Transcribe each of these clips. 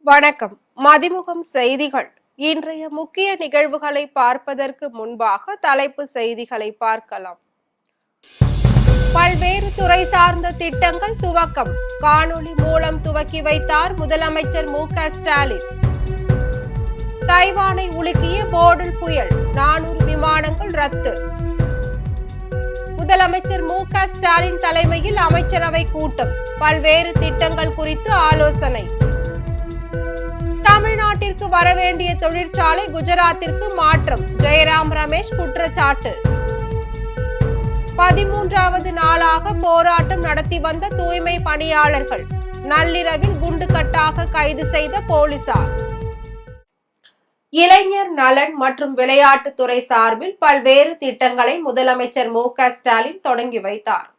வணக்கம். மதிமுகம் செய்திகள். இன்றைய முக்கிய நிகழ்வுகளை பார்ப்பதற்கு முன்பாக தலைப்பு செய்திகளை பார்க்கலாம். பல்வேறு துறை சார்ந்த திட்டங்கள் துவக்கம். காணொலி மூலம் துவக்கி வைத்தார் முதலமைச்சர் மு.க.ஸ்டாலின். தைவானை உலுக்கிய போடல் புயல், 400 விமானங்கள் ரத்து. முதலமைச்சர் மு.க.ஸ்டாலின் தலைமையில் அமைச்சரவை கூட்டம். பல்வேறு திட்டங்கள் குறித்து ஆலோசனை. தமிழ்நாட்டிற்கு வரவேண்டிய தொழிற்சாலை குஜராத்திற்கு மாற்றம், ஜெயராம் ரமேஷ் குற்றச்சாட்டு. 13வது நாளாக போராட்டம் நடத்தி வந்த தூய்மை பணியாளர்கள் நள்ளிரவில் குண்டுகட்டாக கைது செய்த போலீசார். இளைஞர் நலன் மற்றும் விளையாட்டுத்துறை சார்பில் பல்வேறு திட்டங்களை முதலமைச்சர் மு.க.ஸ்டாலின் தொடங்கி வைத்தார்.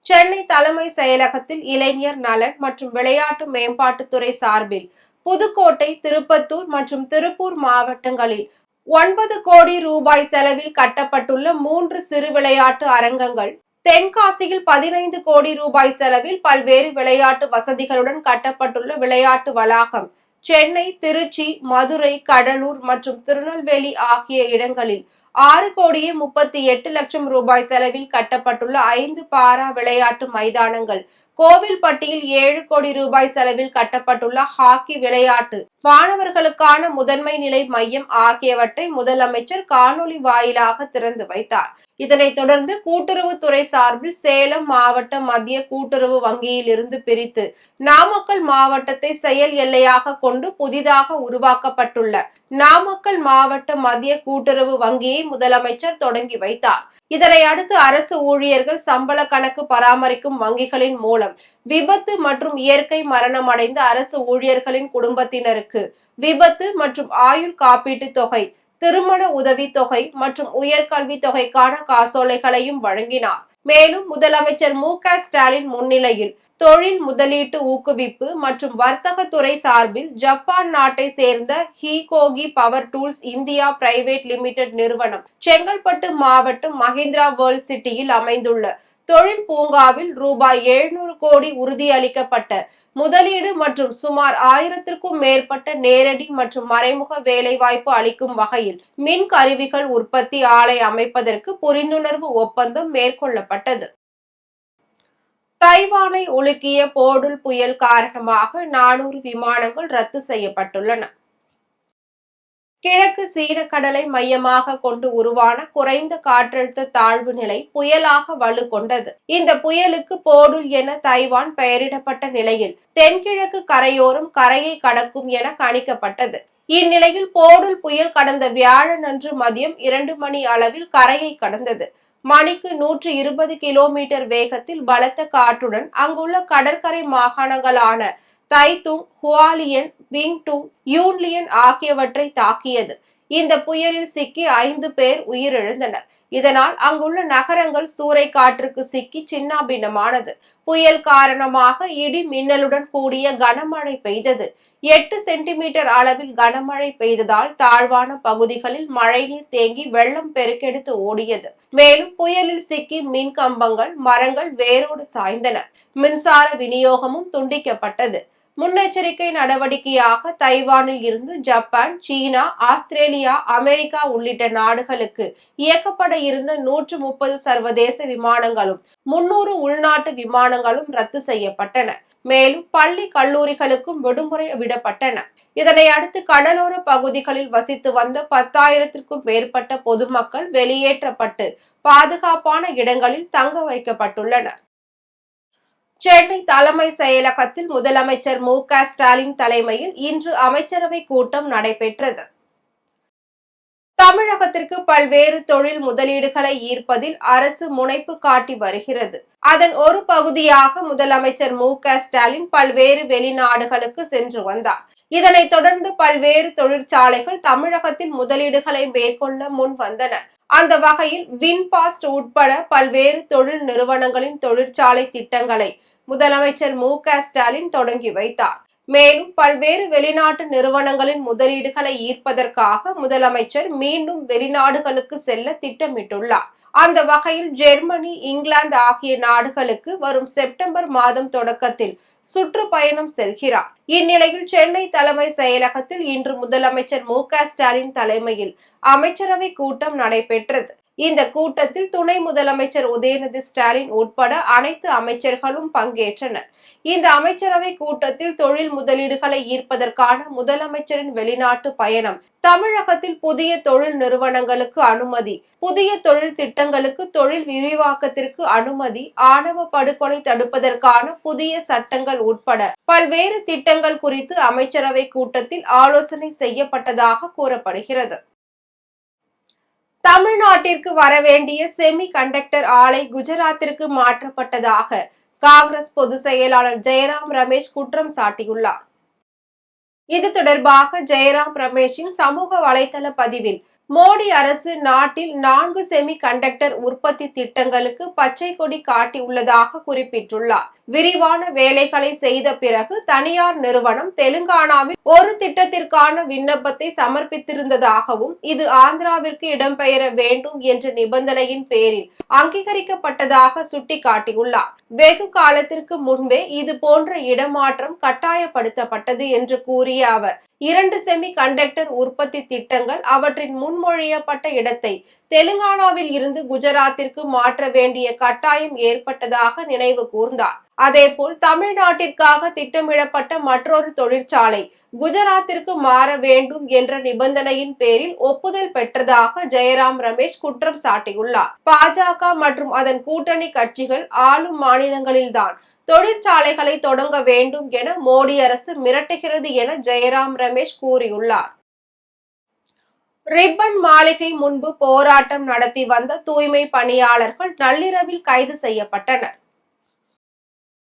சென்னை தலைமை செயலகத்தில் இளைஞர் நலன் மற்றும் விளையாட்டு மேம்பாட்டுத்துறை சார்பில் புதுக்கோட்டை, திருப்பத்தூர் மற்றும் திருப்பூர் மாவட்டங்களில் 9 கோடி ரூபாய் செலவில் கட்டப்பட்டுள்ள 3 சிறு விளையாட்டு அரங்கங்கள், தென்காசியில் 15 கோடி ரூபாய் செலவில் பல்வேறு விளையாட்டு வசதிகளுடன் கட்டப்பட்டுள்ள விளையாட்டு வளாகம், சென்னை, திருச்சி, மதுரை, கடலூர் மற்றும் திருநெல்வேலி ஆகிய இடங்களில் 6 கோடியே 38 லட்சம் ரூபாய் செலவில் கட்டப்பட்டுள்ள 5 பாரா விளையாட்டு மைதானங்கள், கோவில்பட்டியில் 7 கோடி ரூபாய் செலவில் கட்டப்பட்டுள்ள ஹாக்கி விளையாட்டு மாணவர்களுக்கான முதன்மை நிலை மையம் ஆகியவற்றை முதலமைச்சர் காணொலி வாயிலாக திறந்து வைத்தார். இதனைத் தொடர்ந்து கூட்டுறவுத்துறை சார்பில் சேலம் மாவட்ட மத்திய கூட்டுறவு வங்கியில் இருந்து பிரித்து நாமக்கல் மாவட்டத்தை செயல் எல்லையாக கொண்டு புதிதாக உருவாக்கப்பட்டுள்ள நாமக்கல் மாவட்ட மத்திய கூட்டுறவு வங்கியை முதலமைச்சர் தொடங்கி வைத்தார். இதனை அடுத்து அரசு ஊழியர்கள் சம்பள கணக்கு பராமரிக்கும் வங்கிகளின் மூலம் விபத்து மற்றும் இயற்கை மரணம் அடைந்த அரசு ஊழியர்களின் குடும்பத்தினருக்கு விபத்து மற்றும் ஆயுள் காப்பீட்டு தொகை, திருமண உதவி தொகை மற்றும் உயர்கல்வி தொகைக்கான காசோலைகளையும் வழங்கினார். மேலும் முதலமைச்சர் மு.க.ஸ்டாலின் முன்னிலையில் தொழில் முதலீட்டு ஊக்குவிப்பு மற்றும் வர்த்தகத்துறை சார்பில் ஜப்பான் நாட்டை சேர்ந்த Hikoki power tools India private limited நிறுவனம் செங்கல்பட்டு மாவட்டம் மஹிந்திரா வேர்ல்ட் சிட்டியில் அமைந்துள்ள தொழில் பூங்காவில் ரூபாய் 700 கோடி உறுதியளிக்கப்பட்ட முதலீடு மற்றும் சுமார் 1000க்கும் மேற்பட்ட நேரடி மற்றும் மறைமுக வேலைவாய்ப்பு அளிக்கும் வகையில் மின் கருவிகள் உற்பத்தி ஆலை அமைப்பதற்கு புரிந்துணர்வு ஒப்பந்தம் மேற்கொள்ளப்பட்டது. தைவானை உலுக்கிய போடல் புயல் காரணமாக 400 விமானங்கள் ரத்து செய்யப்பட்டுள்ளன. கிழக்கு சீன கடலை மையமாக கொண்டு உருவான குறைந்த காற்றழுத்த தாழ்வு நிலை புயலாக வலுக்கொண்டது. இந்த புயலுக்கு போடுல் என தைவான் பெயரிடப்பட்ட நிலையில் தென்கிழக்கு கரையோரம் கரையை கடக்கும் என கணிக்கப்பட்டது. இந்நிலையில் போடுல் புயல் கடந்த வியாழனன்று மதியம் 2 மணி அளவில் கரையை கடந்தது. மணிக்கு 120 கிலோமீட்டர் வேகத்தில் பலத்த காற்றுடன் அங்குள்ள கடற்கரை மாகாணங்களான தைதுங், ஹுவாலியன், விங்டுங், யூன்லியன் ஆகியவற்றை தாக்கியது. இந்த புயலில் சிக்கி 5 பேர் உயிரிழந்தனர். இதனால் அங்குள்ள நகரங்கள் சூறை காற்றுக்கு சிக்கி சின்னாபின்னமானது. புயல் காரணமாக இடி மின்னலுடன் கூடிய கனமழை பெய்தது. 8 சென்டிமீட்டர் அளவில் கனமழை பெய்ததால் தாழ்வான பகுதிகளில் மழைநீர் தேங்கி வெள்ளம் பெருக்கெடுத்து ஓடியது. மேலும் புயலில் சிக்கி மின் கம்பங்கள், மரங்கள் வேரோடு சாய்ந்தன. மின்சார விநியோகமும் துண்டிக்கப்பட்டது. முன்னெச்சரிக்கை நடவடிக்கையாக தைவானில் இருந்து ஜப்பான், சீனா, ஆஸ்திரேலியா, அமெரிக்கா உள்ளிட்ட நாடுகளுக்கு இயக்கப்பட இருந்த 130 சர்வதேச விமானங்களும் 300 உள்நாட்டு விமானங்களும் ரத்து செய்யப்பட்டன. மேலும் பள்ளி, கல்லூரிகளுக்கும் விடுமுறை விடப்பட்டன. இதனை அடுத்து கடலோர பகுதிகளில் வசித்து வந்த 10,000க்கும் மேற்பட்ட பொதுமக்கள் வெளியேற்றப்பட்டு பாதுகாப்பான இடங்களில் தங்க வைக்கப்பட்டுள்ளனர். சென்னை தலைமை செயலகத்தில் முதலமைச்சர் மு.க.ஸ்டாலின் தலைமையில் இன்று அமைச்சரவை கூட்டம் நடைபெற்றது. தமிழகத்திற்கு பல்வேறு தொழில் முதலீடுகளை ஈர்ப்பதில் அரசு முனைப்பு காட்டி வருகிறது. அதன் ஒரு பகுதியாக முதலமைச்சர் மு.க.ஸ்டாலின் பல்வேறு வெளிநாடுகளுக்கு சென்று வந்தார். இதனைத் தொடர்ந்து பல்வேறு தொழிற்சாலைகள் தமிழகத்தில் முதலீடுகளை மேற்கொள்ள முன் வந்தன. அந்த வகையில் வின்பாஸ்ட் உட்பட பல்வேறு தொழில் நிறுவனங்களின் தொழிற்சாலை திட்டங்களை முதலமைச்சர் மு.க.ஸ்டாலின் தொடங்கி வைத்தார். மேலும் பல்வேறு வெளிநாட்டு நிறுவனங்களின் முதலீடுகளை ஈர்ப்பதற்காக முதலமைச்சர் மீண்டும் வெளிநாடுகளுக்கு செல்ல திட்டமிட்டுள்ளார். அந்த வகையில் ஜெர்மனி, இங்கிலாந்து ஆகிய நாடுகளுக்கு வரும் செப்டம்பர் மாதம் தொடக்கத்தில் சுற்றுப்பயணம் செல்கிறார். இந்நிலையில் சென்னை தலைமை செயலகத்தில் இன்று முதலமைச்சர் மு.க.ஸ்டாலின் தலைமையில் அமைச்சரவை கூட்டம் நடைபெற்றது. இந்த கூட்டத்தில் துணை முதலமைச்சர் உதயநிதி ஸ்டாலின் உட்பட அனைத்து அமைச்சர்களும் பங்கேற்றனர். இந்த அமைச்சரவை கூட்டத்தில் தொழில் முதலீடுகளை ஈர்ப்பதற்கான முதலமைச்சரின் வெளிநாட்டு பயணம், தமிழகத்தில் புதிய தொழில் நிறுவனங்களுக்கு அனுமதி, புதிய தொழில் திட்டங்களுக்கு தொழில் விரிவாக்கத்திற்கு அனுமதி, ஆணவ படுகொலை தடுப்பதற்கான புதிய சட்டங்கள் உட்பட பல்வேறு திட்டங்கள் குறித்து அமைச்சரவை கூட்டத்தில் ஆலோசனை செய்யப்பட்டதாக கூறப்படுகிறது. தமிழ்நாட்டிற்கு வரவேண்டிய செமி கண்டக்டர் ஆலை குஜராத்திற்கு மாற்றப்பட்டதாக காங்கிரஸ் பொதுச் செயலாளர் ஜெயராம் ரமேஷ் குற்றம் சாட்டியுள்ளார். இது தொடர்பாக ஜெயராம் ரமேஷின் சமூக வலைதள பதிவில், மோடி அரசு நாட்டில் 4 செமி கண்டக்டர் உற்பத்தி திட்டங்களுக்கு பச்சை கொடி காட்டியுள்ளதாக குறிப்பிட்டுள்ளார். விரிவான வேலைகளை செய்த பிறகு தனியார் நிறுவனம் தெலுங்கானாவில் ஒரு திட்டத்திற்கான விண்ணப்பத்தை சமர்ப்பித்திருந்ததாகவும், இது ஆந்திராவிற்கு இடம்பெயர வேண்டும் என்ற நிபந்தனையின் பேரில் அங்கீகரிக்கப்பட்டதாக சுட்டிக்காட்டியுள்ளார். வெகு காலத்திற்கு முன்பே இது போன்ற இடமாற்றம் கட்டாயப்படுத்தப்பட்டது என்று கூறிய அவர், 2 செமி கண்டக்டர் உற்பத்தி திட்டங்கள் அவற்றின் முன்மொழியப்பட்ட இடத்தை தெலுங்கானாவில் இருந்து குஜராத்திற்கு மாற்ற வேண்டிய கட்டாயம் ஏற்பட்டதாக நினைவு கூர்ந்தார். அதேபோல் தமிழ்நாட்டிற்காக திட்டமிடப்பட்ட மற்றொரு தொழிற்சாலை குஜராத்திற்கு மாற வேண்டும் என்ற நிபந்தனையின் பேரில் ஒப்புதல் பெற்றதாக ஜெயராம் ரமேஷ் குற்றம் சாட்டியுள்ளார். பாஜக மற்றும் அதன் கூட்டணி கட்சிகள் ஆளும் மாநிலங்களில்தான் தொழிற்சாலைகளை தொடங்க வேண்டும் என மோடி அரசு மிரட்டுகிறது என ஜெயராம் ரமேஷ் கூறியுள்ளார். ரிப்பன் மாளிகை முன்பு போராட்டம் நடத்தி வந்த தூய்மை பணியாளர்கள் நள்ளிரவில் கைது செய்யப்பட்டனர்.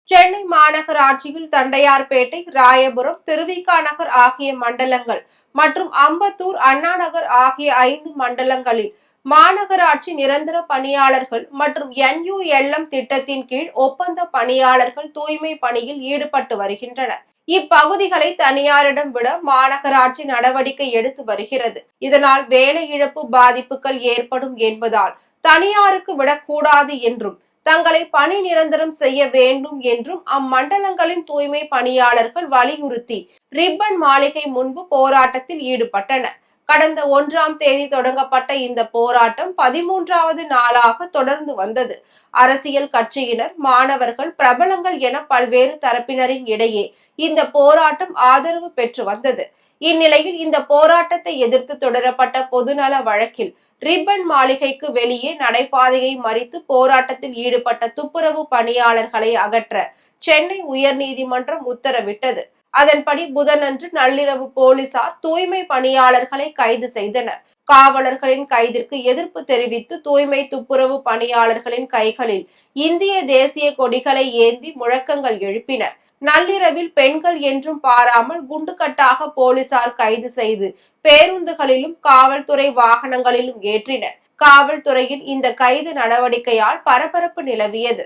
சென்னை மாநகராட்சியில் தண்டையார்பேட்டை, ராயபுரம், திருவிக நகர் ஆகிய மண்டலங்கள் மற்றும் அம்பத்தூர், அண்ணா நகர் ஆகிய 5 மண்டலங்களில் மாநகராட்சி நிரந்தர பணியாளர்கள் மற்றும் NULM திட்டத்தின் கீழ் ஒப்பந்த பணியாளர்கள் தூய்மை பணியில் ஈடுபட்டு வருகின்றனர். இப்பகுதிகளை தனியாரிடம் விட மாநகராட்சி நடவடிக்கை எடுத்து வருகிறது. இதனால் வேலை இழப்பு பாதிப்புகள் ஏற்படும் என்பதால் தனியாருக்கு விடக்கூடாது என்றும், தங்களை பணி நிரந்தரம் செய்ய வேண்டும் என்றும் அம்மண்டலங்களின் தூய்மை பணியாளர்கள் வலியுறுத்தி ரிப்பன் மாளிகை முன்பு போராட்டத்தில் ஈடுபட்டனர். கடந்த 1ஆம் தேதி தொடங்கப்பட்ட இந்த போராட்டம் 13வது நாளாக தொடர்ந்து வந்தது. அரசியல் கட்சியினர், மாணவர்கள், பிரபலங்கள் என பல்வேறு தரப்பினரின் இடையே இந்த போராட்டம் ஆதரவு பெற்று வந்தது. இந்நிலையில் இந்த போராட்டத்தை எதிர்த்து தொடரப்பட்ட பொதுநல வழக்கில் ரிப்பன் மாளிகைக்கு வெளியே நடைபாதையை மறித்து போராட்டத்தில் ஈடுபட்ட துப்புரவு பணியாளர்களை அகற்ற சென்னை உயர்நீதிமன்றம் உத்தரவிட்டது. அதன்படி புதனன்று நள்ளிரவு போலீசார் தூய்மை பணியாளர்களை கைது செய்தனர். காவலர்களின் கைதிற்கு எதிர்ப்பு தெரிவித்து தூய்மை துப்புரவு பணியாளர்களின் கைகளில் இந்திய தேசிய கொடிகளை ஏந்தி முழக்கங்கள் எழுப்பினர். நள்ளிரவில் பெண்கள் என்றும் பாராமல் குண்டுகட்டாக போலீசார் கைது செய்து பேருந்துகளிலும் காவல்துறை வாகனங்களிலும் ஏற்றினர். காவல்துறையின் இந்த கைது நடவடிக்கையால் பரபரப்பு நிலவியது.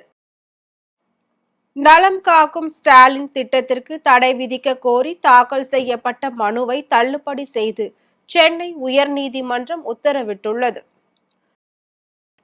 நலம் காக்கும் ஸ்டாலின் திட்டத்திற்கு தடை விதிக்க கோரி தாக்கல் செய்யப்பட்ட மனுவை தள்ளுபடி செய்து சென்னை உயர்நீதிமன்றம் உத்தரவிட்டுள்ளது.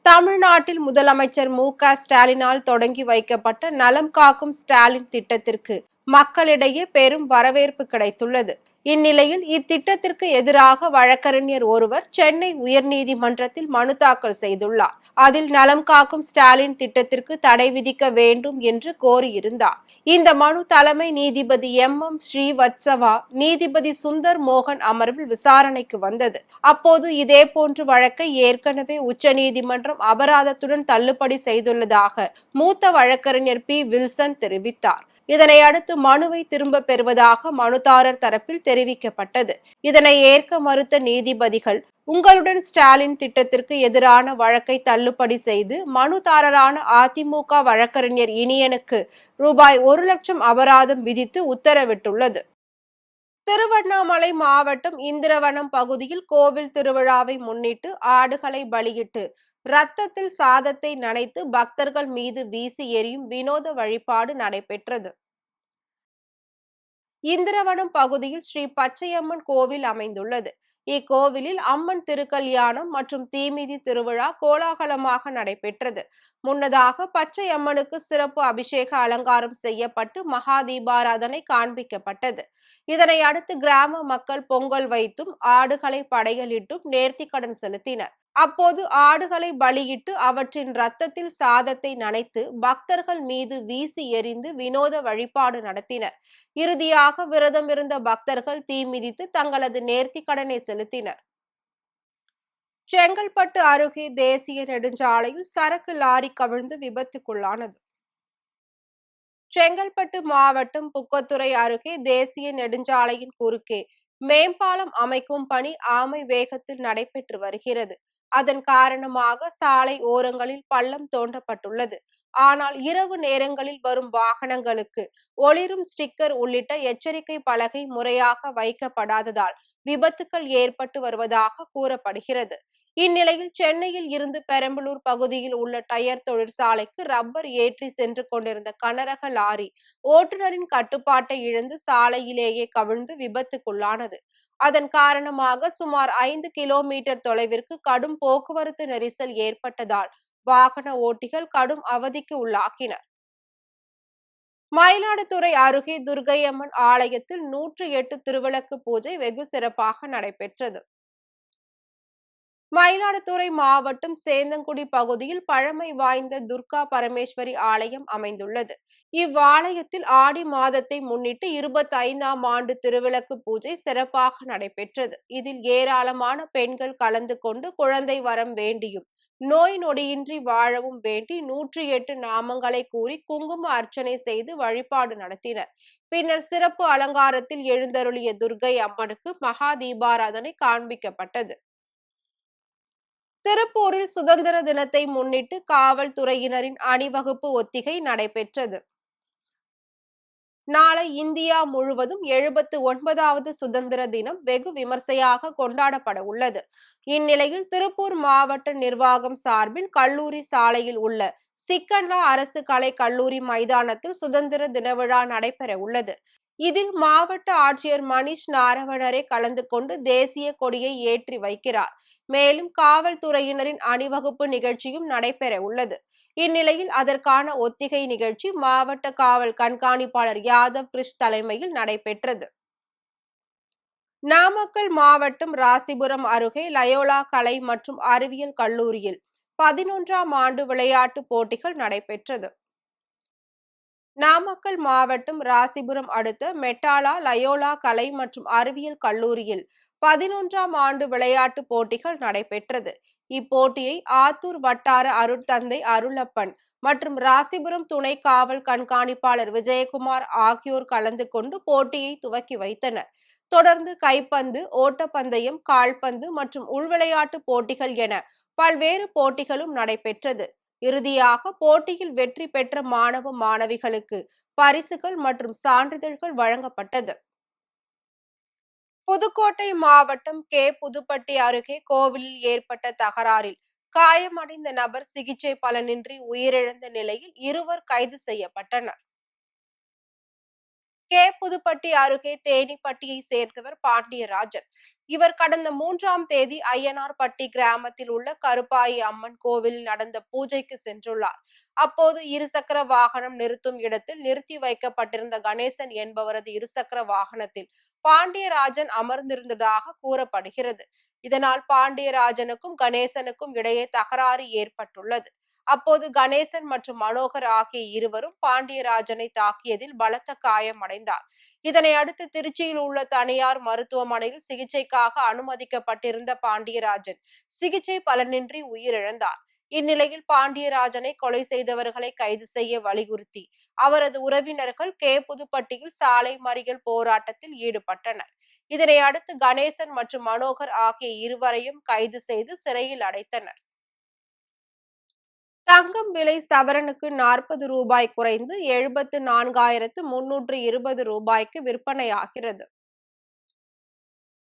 தமிழ்நாட்டில் முதலமைச்சர் மு.க.ஸ்டாலினால் தொடங்கி வைக்கப்பட்ட நலம் காக்கும் ஸ்டாலின் திட்டத்திற்கு மக்களிடையே பெரும் வரவேற்பு கிடைத்துள்ளது. இந்நிலையில் இத்திட்டத்திற்கு எதிராக வழக்கறிஞர் ஒருவர் சென்னை உயர்நீதிமன்றத்தில் மனு தாக்கல் செய்துள்ளார். அதில் நலம் காக்கும் ஸ்டாலின் திட்டத்திற்கு தடை விதிக்க வேண்டும் என்று கோரியிருந்தார். இந்த மனு தலைமை நீதிபதி MM ஸ்ரீவத்சவா, நீதிபதி சுந்தர் மோகன் அமர்வில் விசாரணைக்கு வந்தது. அப்போது இதேபோன்று வழக்கை ஏற்கனவே உச்சநீதிமன்றம் அபராதத்துடன் தள்ளுபடி செய்துள்ளதாக மூத்த வழக்கறிஞர் P. வில்சன் தெரிவித்தார். இதனை அடுத்து மனுவை திரும்ப பெறுவதாக மனுதாரர் தரப்பில் தெரிவிக்கப்பட்டது. இதனை ஏற்க மறுத்த நீதிபதிகள், உங்களுடன் ஸ்டாலின் திட்டத்திற்கு எதிரான வழக்கை தள்ளுபடி செய்து மனுதாரரான அதிமுக வழக்கறிஞர் இனியனுக்கு ரூபாய் 1 லட்சம் அபராதம் விதித்து உத்தரவிட்டுள்ளது. திருவண்ணாமலை மாவட்டம் இந்திரவனம் பகுதியில் கோவில் திருவிழாவை முன்னிட்டு ஆடுகளை பலியிட்டு ரத்தத்தில் சாதத்தை நனைத்து பக்தர்கள் மீது வீசி எறியும் வினோத வழிபாடு நடைபெற்றது. இந்திரவனம் பகுதியில் ஸ்ரீ பச்சையம்மன் கோவில் அமைந்துள்ளது. இக்கோவிலில் அம்மன் திருக்கல்யாணம் மற்றும் தீமிதி திருவிழா கோலாகலமாக நடைபெற்றது. முன்னதாக பச்சை அம்மனுக்கு சிறப்பு அபிஷேக அலங்காரம் செய்யப்பட்டு மகா தீபாராதனை காண்பிக்கப்பட்டது. இதனை அடுத்து கிராம மக்கள் பொங்கல் வைத்தும் ஆடுகளை படையலிட்டும் நேர்த்திக்கடன் செலுத்தினர். அப்போது ஆடுகளை பலியிட்டு அவற்றின் இரத்தத்தில் சாதத்தை நனைத்து பக்தர்கள் மீது வீசி எறிந்து வினோத வழிபாடு நடத்தினர். இறுதியாக விரதம் இருந்த பக்தர்கள் தீ மிதித்து தங்களது நேர்த்திக்கடனை செலுத்தினர். செங்கல்பட்டு அருகே தேசிய நெடுஞ்சாலையில் சரக்கு லாரி கவிழ்ந்து விபத்துக்குள்ளானது. செங்கல்பட்டு மாவட்டம் புக்கத்துறை அருகே தேசிய நெடுஞ்சாலையின் குறுக்கே மேம்பாலம் அமைக்கும் பணி ஆமை வேகத்தில் நடைபெற்று வருகிறது. அதன் காரணமாக சாலை ஓரங்களில் பள்ளம் தோண்டப்பட்டுள்ளது. ஆனால் இரவு நேரங்களில் வரும் வாகனங்களுக்கு ஒளிரும் ஸ்டிக்கர் உள்ளிட்ட எச்சரிக்கை பலகை முறையாக வைக்கப்படாததால் விபத்துக்கள் ஏற்பட்டு வருவதாக கூறப்படுகிறது. இந்நிலையில் சென்னையில் இருந்து பெரம்பலூர் பகுதியில் உள்ள டயர் தொழிற்சாலைக்கு ரப்பர் ஏற்றி சென்று கொண்டிருந்த கனரக லாரி ஓட்டுநரின் கட்டுப்பாட்டை இழந்து சாலையிலேயே கவிழ்ந்து விபத்துக்குள்ளானது. அதன் காரணமாக சுமார் 5 கிலோமீட்டர் தொலைவிற்கு கடும் போக்குவரத்து நெரிசல் ஏற்பட்டதால் வாகன ஓட்டிகள் கடும் அவதிக்கு உள்ளாகினர். மயிலாடுதுறை அருகே துர்க்கையம்மன் ஆலயத்தில் 108 திருவிளக்கு பூஜை வெகு சிறப்பாக நடைபெற்றது. மயிலாடுதுறை மாவட்டம் சேந்தங்குடி பகுதியில் பழமை வாய்ந்த துர்கா பரமேஸ்வரி ஆலயம் அமைந்துள்ளது. இவ்வாலயத்தில் ஆடி மாதத்தை முன்னிட்டு 25ஆம் ஆண்டு திருவிளக்கு பூஜை சிறப்பாக நடைபெற்றது. இதில் ஏராளமான பெண்கள் கலந்து கொண்டு குழந்தை வரம் வேண்டியும் நோய் நொடியின்றி வாழவும் வேண்டி 108 நாமங்களை கூறி குங்கும அர்ச்சனை செய்து வழிபாடு நடத்தினர். பின்னர் சிறப்பு அலங்காரத்தில் எழுந்தருளிய துர்க்கை அம்மனுக்கு மகா தீபாராதனை காண்பிக்கப்பட்டது. திருப்பூரில் சுதந்திர தினத்தை முன்னிட்டு காவல்துறையினரின் அணிவகுப்பு ஒத்திகை நடைபெற்றது. நாளை இந்தியா முழுவதும் 79வது சுதந்திர தினம் வெகு விமர்சையாக கொண்டாடப்பட உள்ளது. இந்நிலையில் திருப்பூர் மாவட்ட நிர்வாகம் சார்பில் கல்லூரி சாலையில் உள்ள சிக்கண்ணா அரசு கலை கல்லூரி மைதானத்தில் சுதந்திர தின விழா நடைபெற உள்ளது. இதில் மாவட்ட ஆட்சியர் மணிஷ் நாரவணரே கலந்து கொண்டு தேசிய கொடியை ஏற்றி வைக்கிறார். மேலும் காவல்துறையினரின் அணிவகுப்பு நிகழ்ச்சியும் நடைபெற உள்ளது. இந்நிலையில் அதற்கான ஒத்திகை நிகழ்ச்சி மாவட்ட காவல் கண்காணிப்பாளர் யாதவ் கிருஷ் தலைமையில் நடைபெற்றது. நாமக்கல் மாவட்டம் ராசிபுரம் அருகே லயோலா கலை மற்றும் அறிவியல் கல்லூரியில் 11ஆம் ஆண்டு விளையாட்டுப் போட்டிகள் நடைபெற்றது. நாமக்கல் மாவட்டம் ராசிபுரம் அடுத்த மெட்டாலா லயோலா கலை மற்றும் அறிவியல் கல்லூரியில் 11ஆம் ஆண்டு விளையாட்டுப் போட்டிகள் நடைபெற்றது. இப்போட்டியை ஆத்தூர் வட்டார அருட்தந்தை அருளப்பன் மற்றும் ராசிபுரம் துணை காவல் கண்காணிப்பாளர் விஜயகுமார் ஆகியோர் கலந்து கொண்டு போட்டியை துவக்கி வைத்தனர். தொடர்ந்து கைப்பந்து, ஓட்டப்பந்தயம், கால்பந்து மற்றும் உள்விளையாட்டு போட்டிகள் என பல்வேறு போட்டிகளும் நடைபெற்றது. இறுதியாக போட்டியில் வெற்றி பெற்ற மாணவ மாணவிகளுக்கு பரிசுகள் மற்றும் சான்றிதழ்கள் வழங்கப்பட்டது. புதுக்கோட்டை மாவட்டம் புதுப்பட்டி அருகே கோவிலில் ஏற்பட்ட தகராறில் காயமடைந்த நபர் சிகிச்சை பலனின்றி உயிரிழந்த நிலையில் இருவர் கைது செய்யப்பட்டனர். புதுப்பட்டி அருகே தேனிப்பட்டியை சேர்ந்தவர் பாண்டியராஜன். இவர் கடந்த 3ஆம் தேதி ஐயனார்பட்டி கிராமத்தில் உள்ள கருப்பாயி அம்மன் கோவிலில் நடந்த பூஜைக்கு சென்றுள்ளார். அப்போது இருசக்கர வாகனம் நிறுத்தும் இடத்தில் நிறுத்தி வைக்கப்பட்டிருந்த கணேசன் என்பவரது இருசக்கர வாகனத்தில் பாண்டியராஜன் அமர்ந்திருந்ததாக கூறப்படுகிறது. இதனால் பாண்டியராஜனுக்கும் கணேசனுக்கும் இடையே தகராறு ஏற்பட்டுள்ளது. அப்போது கணேசன் மற்றும் மனோகர் ஆகிய இருவரும் பாண்டியராஜனை தாக்கியதில் பலத்த காயமடைந்தார். இதனை அடுத்து திருச்சியில் உள்ள தனியார் மருத்துவமனையில் சிகிச்சைக்காக அனுமதிக்கப்பட்டிருந்த பாண்டியராஜன் சிகிச்சை பலனின்றி உயிரிழந்தார். இந்நிலையில் பாண்டியராஜனை கொலை செய்தவர்களை கைது செய்ய வலியுறுத்தி அவரது உறவினர்கள் புதுப்பட்டியில் சாலை மறியல் போராட்டத்தில் ஈடுபட்டனர். இதனை அடுத்து கணேசன் மற்றும் மனோகர் ஆகிய இருவரையும் கைது செய்து சிறையில் அடைத்தனர். தங்கம் விலை சவரனுக்கு 40 ரூபாய் குறைந்து 74,320 ரூபாய்க்கு விற்பனையாகிறது.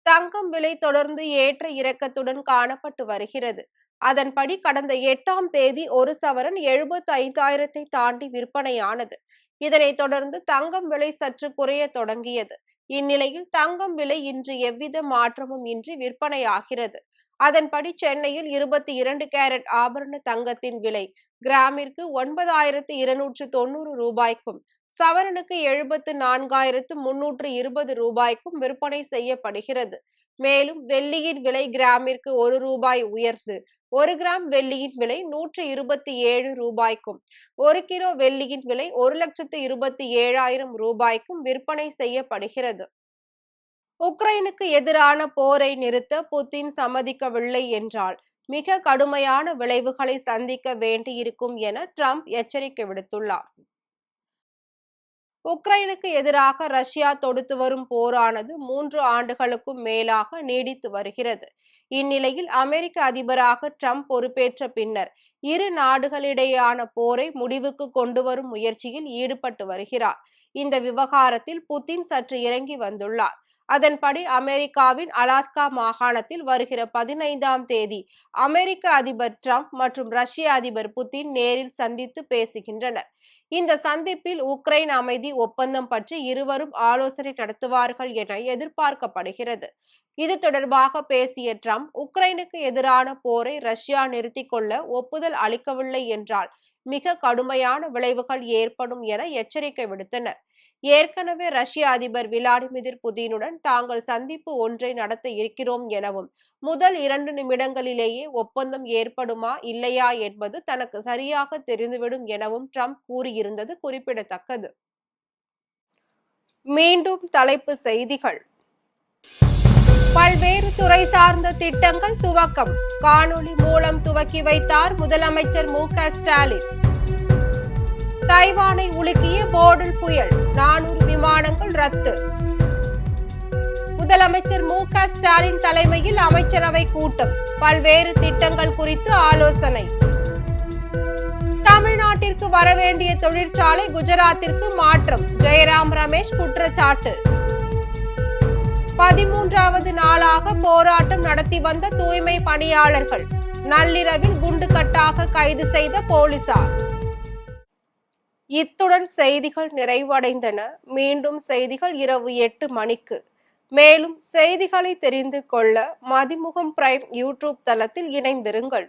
தங்கம் விலை தொடர்ந்து ஏற்ற இறக்கத்துடன் காணப்பட்டு வருகிறது. அதன்படி கடந்த 8ஆம் தேதி ஒரு சவரன் 75,000 தாண்டி விற்பனையானது. இதனைத் தொடர்ந்து தங்கம் விலை சற்று குறைய தொடங்கியது. இந்நிலையில் தங்கம் விலை இன்று எவ்வித மாற்றமும் இன்றி விற்பனையாகிறது. அதன்படி சென்னையில் 22 கேரட் ஆபரண தங்கத்தின் விலை கிராமிற்கு 9,290 ரூபாய்க்கும் சவரனுக்கு 74,320 ரூபாய்க்கும் விற்பனை செய்யப்படுகிறது. மேலும் வெள்ளியின் விலை கிராமிற்கு 1 ரூபாய் உயர்ந்து 1 கிராம் வெள்ளியின் விலை 127 ரூபாய்க்கும் 1 கிலோ வெள்ளியின் விலை 1,27,000 ரூபாய்க்கும் விற்பனை செய்யப்படுகிறது. உக்ரைனுக்கு எதிரான போரை நிறுத்த புதின் சம்மதிக்கவில்லை என்றால் மிக கடுமையான விளைவுகளை சந்திக்க வேண்டியிருக்கும் என ட்ரம்ப் எச்சரிக்கை விடுத்துள்ளார். உக்ரைனுக்கு எதிராக ரஷ்யா தொடுத்து வரும் போரானது 3 ஆண்டுகளுக்கும் மேலாக நீடித்து வருகிறது. இந்நிலையில் அமெரிக்க அதிபராக ட்ரம்ப் பொறுப்பேற்ற பின்னர் இரு நாடுகளிடையேயான போரை முடிவுக்கு கொண்டு வரும் முயற்சியில் ஈடுபட்டு வருகிறார். இந்த விவகாரத்தில் புதின் சற்று இறங்கி வந்துள்ளார். அதன்படி அமெரிக்காவின் அலாஸ்கா மாகாணத்தில் வருகிற 15ஆம் தேதி அமெரிக்க அதிபர் ட்ரம்ப் மற்றும் ரஷ்ய அதிபர் புதின் நேரில் சந்தித்து பேசுகின்றனர். இந்த சந்திப்பில் உக்ரைன் அமைதி ஒப்பந்தம் பற்றி இருவரும் ஆலோசனை நடத்துவார்கள் என எதிர்பார்க்கப்படுகிறது. இது தொடர்பாக பேசிய ட்ரம்ப், உக்ரைனுக்கு எதிரான போரை ரஷ்யா நிறுத்திக் கொள்ள ஒப்புதல் அளிக்கவில்லை என்றால் மிக கடுமையான விளைவுகள் ஏற்படும் என எச்சரிக்கை விடுத்தனர். ஏற்கனவே ரஷ்ய அதிபர் விளாடிமிர் புதினுடன் தாங்கள் சந்திப்பு ஒன்றை நடத்த இருக்கிறோம் எனவும் முதல் 2 நிமிடங்களிலேயே ஒப்பந்தம் ஏற்படுமா இல்லையா என்பது தனக்கு சரியாக தெரிந்துவிடும் எனவும் ட்ரம்ப் கூறியிருந்தது குறிப்பிடத்தக்கது. மீண்டும் தலைப்பு செய்திகள். பல்வேறு துறை சார்ந்த திட்டங்கள் துவக்கம். காணொலி மூலம் துவக்கி வைத்தார் முதலமைச்சர் மு.க. ஸ்டாலின். தைவானை உலுக்கிய போடல் புயல், 400 விமானங்கள் ரத்து. முதலமைச்சர் மு.க. ஸ்டாலின் தலைமையில் அமைச்சரவை கூட்டம். பல்வேறு திட்டங்கள் குறித்து ஆலோசனை. தமிழ்நாட்டிற்கு வரவேண்டிய தொழிற்சாலை குஜராத்திற்கு மாற்றம், ஜெயராம் ரமேஷ் குற்றச்சாட்டு. 13வது நாளாக போராட்டம் நடத்தி வந்த தூய்மை பணியாளர்கள் நள்ளிரவில் குண்டுகட்டாக கைது செய்த போலீசார். இத்துடன் செய்திகள் நிறைவடைந்தன. மீண்டும் செய்திகள் இரவு 8 மணிக்கு. மேலும் செய்திகளை தெரிந்து கொள்ள மதிமுகம் பிரைம் யூடியூப் தளத்தில் இணைந்திருங்கள்.